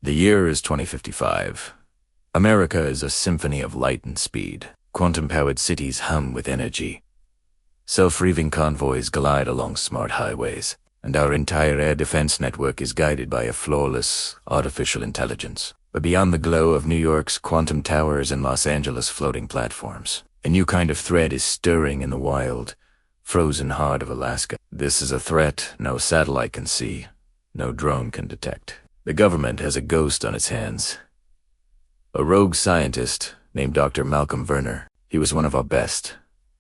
The year is 2055. America is a symphony of light and speed. Quantum-powered cities hum with energy. Self-reaving convoys glide along smart highways, and our entire air defense network is guided by a flawless, artificial intelligence. But beyond the glow of New York's quantum towers and Los Angeles floating platforms, a new kind of threat is stirring in the wild, frozen heart of Alaska. This is a threat no satellite can see, no drone can detect. The government has a ghost on its hands. A rogue scientist named Dr. Malcolm Werner. He was one of our best.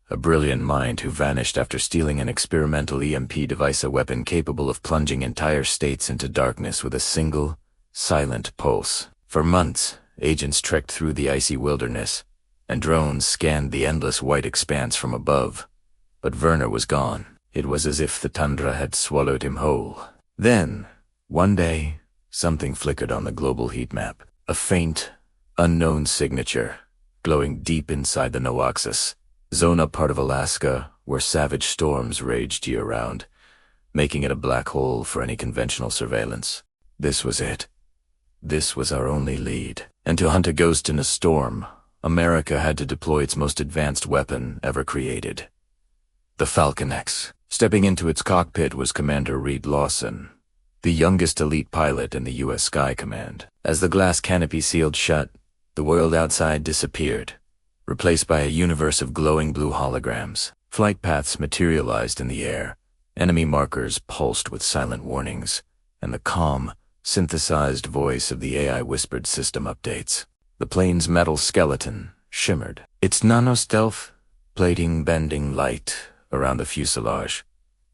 A brilliant mind who vanished after stealing an experimental EMP device, a weapon capable of plunging entire states into darkness with a single, silent pulse. For months, agents trekked through the icy wilderness, and drones scanned the endless white expanse from above. But Werner was gone. It was as if the tundra had swallowed him whole. Then, one day, something flickered on the global heat map. A faint, unknown signature, glowing deep inside the Noaxis zone, a part of Alaska where savage storms raged year-round, making it a black hole for any conventional surveillance. This was it. This was our only lead. And to hunt a ghost in a storm, America had to deploy its most advanced weapon ever created. The Falcon-X. Stepping into its cockpit was Commander Reed Lawson, the youngest elite pilot in the U.S. Sky Command. As the glass canopy sealed shut, the world outside disappeared, replaced by a universe of glowing blue holograms. Flight paths materialized in the air, enemy markers pulsed with silent warnings, and the calm, synthesized voice of the AI whispered system updates. The plane's metal skeleton shimmered, its nano-stealth plating bending light around the fuselage,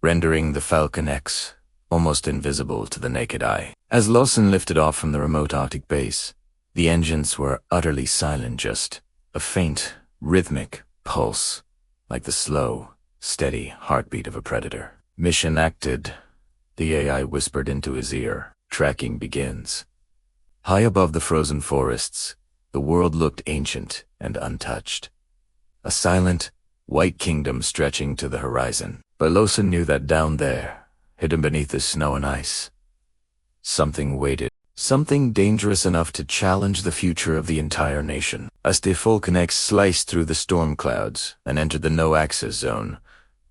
rendering the Falcon-X almost invisible to the naked eye. As Lawson lifted off from the remote Arctic base, the engines were utterly silent, just a faint, rhythmic pulse, like the slow, steady heartbeat of a predator. Mission acted, the AI whispered into his ear. Tracking begins. High above the frozen forests, the world looked ancient and untouched. A silent, white kingdom stretching to the horizon. But Lawson knew that down there, hidden beneath the snow and ice, something waited. Something dangerous enough to challenge the future of the entire nation. As the Falcon-X sliced through the storm clouds and entered the no-access zone,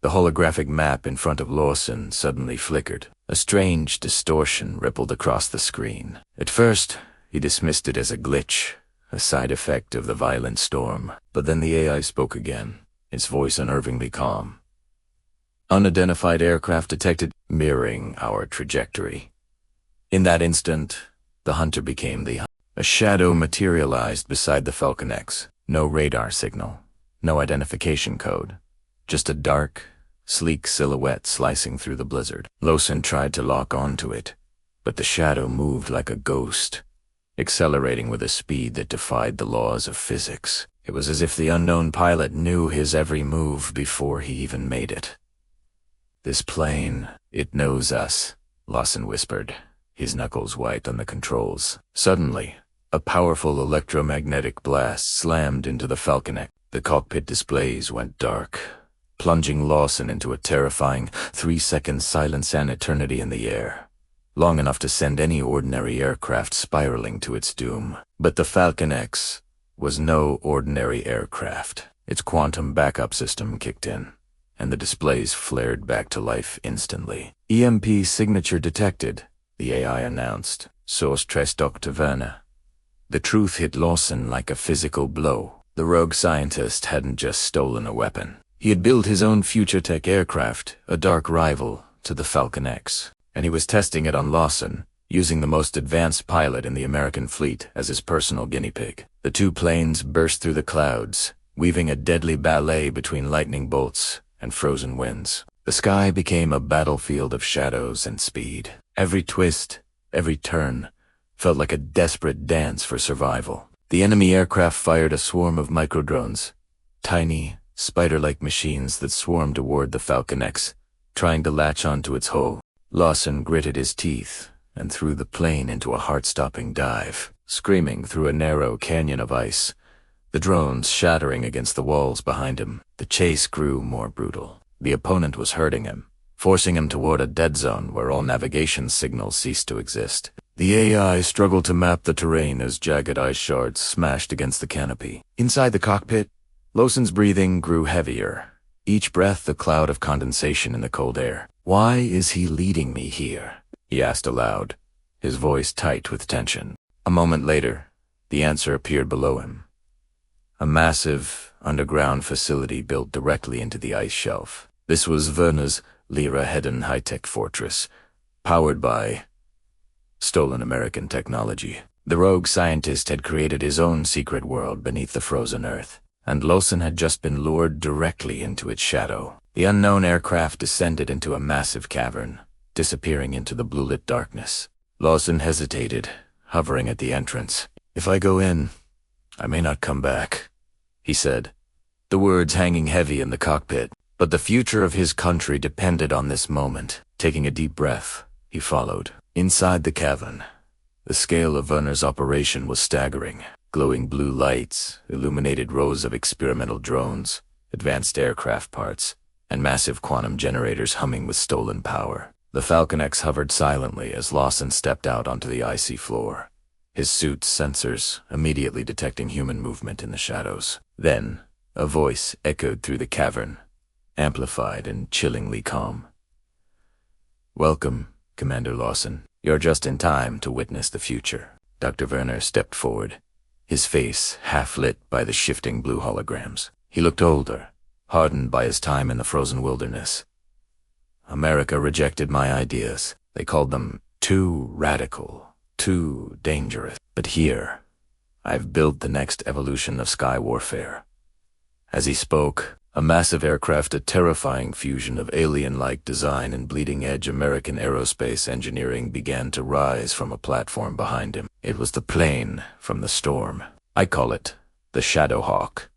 the holographic map in front of Lawson suddenly flickered. A strange distortion rippled across the screen. At first, he dismissed it as a glitch, a side effect of the violent storm. But then the AI spoke again, its voice unnervingly calm. Unidentified aircraft detected, mirroring our trajectory. In that instant, the hunter became the hunter. A shadow materialized beside the Falcon-X. No radar signal, no identification code, just a dark, sleek silhouette slicing through the blizzard. Lawson tried to lock onto it, but the shadow moved like a ghost, accelerating with a speed that defied the laws of physics. It was as if the unknown pilot knew his every move before he even made it. "This plane, it knows us," Lawson whispered, his knuckles white on the controls. Suddenly, a powerful electromagnetic blast slammed into the Falcon-X. The cockpit displays went dark, plunging Lawson into a terrifying 3-second silence, an eternity in the air, long enough to send any ordinary aircraft spiraling to its doom. But the Falcon-X was no ordinary aircraft. Its quantum backup system kicked in, and the displays flared back to life instantly. "EMP signature detected," the AI announced. "Source traced Dr. Werner." The truth hit Lawson like a physical blow. The rogue scientist hadn't just stolen a weapon. He had built his own future tech aircraft, a dark rival to the Falcon-X, and he was testing it on Lawson, using the most advanced pilot in the American fleet as his personal guinea pig. The two planes burst through the clouds, weaving a deadly ballet between lightning bolts and frozen winds. The sky became a battlefield of shadows and speed. Every twist, every turn, felt like a desperate dance for survival. The enemy aircraft fired a swarm of microdrones, tiny, spider-like machines that swarmed toward the Falcon-X, trying to latch onto its hull. Lawson gritted his teeth and threw the plane into a heart-stopping dive, screaming through a narrow canyon of ice, the drones shattering against the walls behind him. The chase grew more brutal. The opponent was hurting him, forcing him toward a dead zone where all navigation signals ceased to exist. The AI struggled to map the terrain as jagged ice shards smashed against the canopy. Inside the cockpit, Lawson's breathing grew heavier, each breath a cloud of condensation in the cold air. "Why is he leading me here?" he asked aloud, his voice tight with tension. A moment later, the answer appeared below him. A massive, underground facility built directly into the ice shelf. This was Werner's Lira-Hedden high-tech fortress, powered by stolen American technology. The rogue scientist had created his own secret world beneath the frozen earth, and Lawson had just been lured directly into its shadow. The unknown aircraft descended into a massive cavern, disappearing into the blue-lit darkness. Lawson hesitated, hovering at the entrance. "If I go in, I may not come back," he said, the words hanging heavy in the cockpit. But the future of his country depended on this moment. Taking a deep breath, he followed. Inside the cavern, the scale of Werner's operation was staggering. Glowing blue lights illuminated rows of experimental drones, advanced aircraft parts, and massive quantum generators humming with stolen power. The Falcon-X hovered silently as Lawson stepped out onto the icy floor, his suit's sensors immediately detecting human movement in the shadows. Then, a voice echoed through the cavern, amplified and chillingly calm. "Welcome, Commander Lawson. You're just in time to witness the future." Dr. Werner stepped forward, his face half-lit by the shifting blue holograms. He looked older, hardened by his time in the frozen wilderness. "America rejected my ideas. They called them too radical, too dangerous. But here, I've built the next evolution of sky warfare." As he spoke, a massive aircraft, a terrifying fusion of alien-like design and bleeding-edge American aerospace engineering, began to rise from a platform behind him. It was the plane from the storm. I call it the Shadowhawk.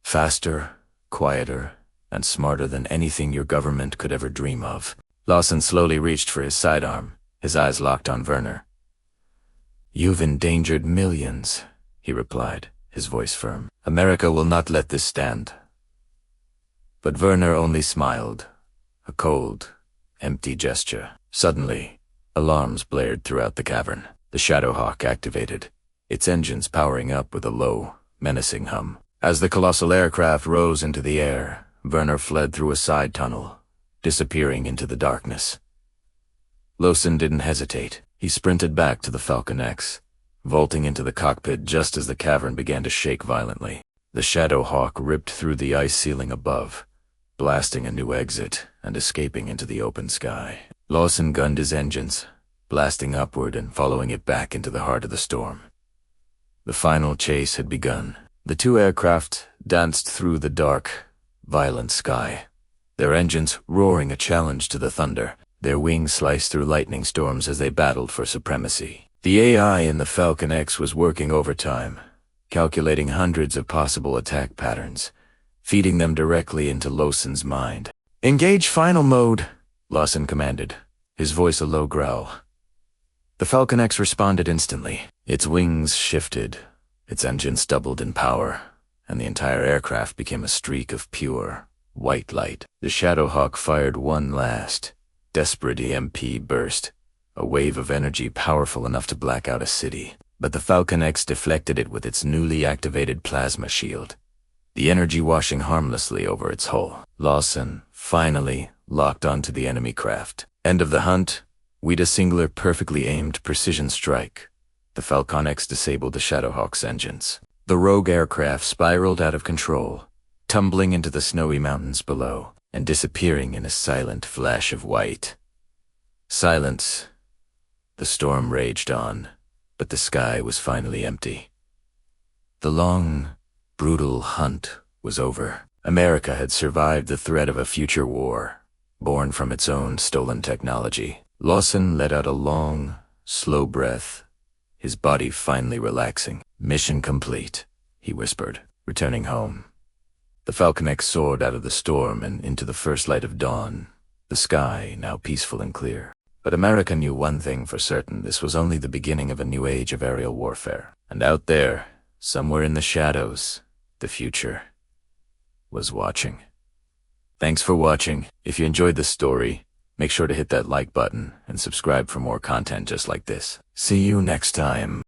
Faster, quieter, and smarter than anything your government could ever dream of. Lawson slowly reached for his sidearm, his eyes locked on Werner. "You've endangered millions," he replied, his voice firm. "America will not let this stand." But Werner only smiled, a cold, empty gesture. Suddenly, alarms blared throughout the cavern. The Shadowhawk activated, its engines powering up with a low, menacing hum. As the colossal aircraft rose into the air, Werner fled through a side tunnel, disappearing into the darkness. Lawson didn't hesitate. He sprinted back to the Falcon-X, vaulting into the cockpit just as the cavern began to shake violently. The Shadowhawk ripped through the ice ceiling above, blasting a new exit and escaping into the open sky. Lawson gunned his engines, blasting upward and following it back into the heart of the storm. The final chase had begun. The two aircraft danced through the dark, violent sky, their engines roaring a challenge to the thunder. Their wings sliced through lightning storms as they battled for supremacy. The AI in the Falcon-X was working overtime, calculating hundreds of possible attack patterns, feeding them directly into Lawson's mind. "Engage final mode," Lawson commanded, his voice a low growl. The Falcon-X responded instantly. Its wings shifted, its engines doubled in power, and the entire aircraft became a streak of pure, white light. The Shadowhawk fired one last, desperate EMP burst, a wave of energy powerful enough to black out a city. But the Falcon-X deflected it with its newly activated plasma shield, the energy washing harmlessly over its hull. Lawson finally locked onto the enemy craft. End of the hunt, we'd a singular, perfectly aimed precision strike. The Falcon-X disabled the Shadowhawk's engines. The rogue aircraft spiraled out of control, tumbling into the snowy mountains below and disappearing in a silent flash of white. Silence. The storm raged on, but the sky was finally empty. The long, brutal hunt was over. America had survived the threat of a future war, born from its own stolen technology. Lawson let out a long, slow breath, his body finally relaxing. "Mission complete," he whispered, returning home. The Falcon-X soared out of the storm and into the first light of dawn, the sky now peaceful and clear. But America knew one thing for certain: this was only the beginning of a new age of aerial warfare. And out there, somewhere in the shadows, the future was watching. Thanks for watching. If you enjoyed this story, make sure to hit that like button and subscribe for more content just like this. See you next time.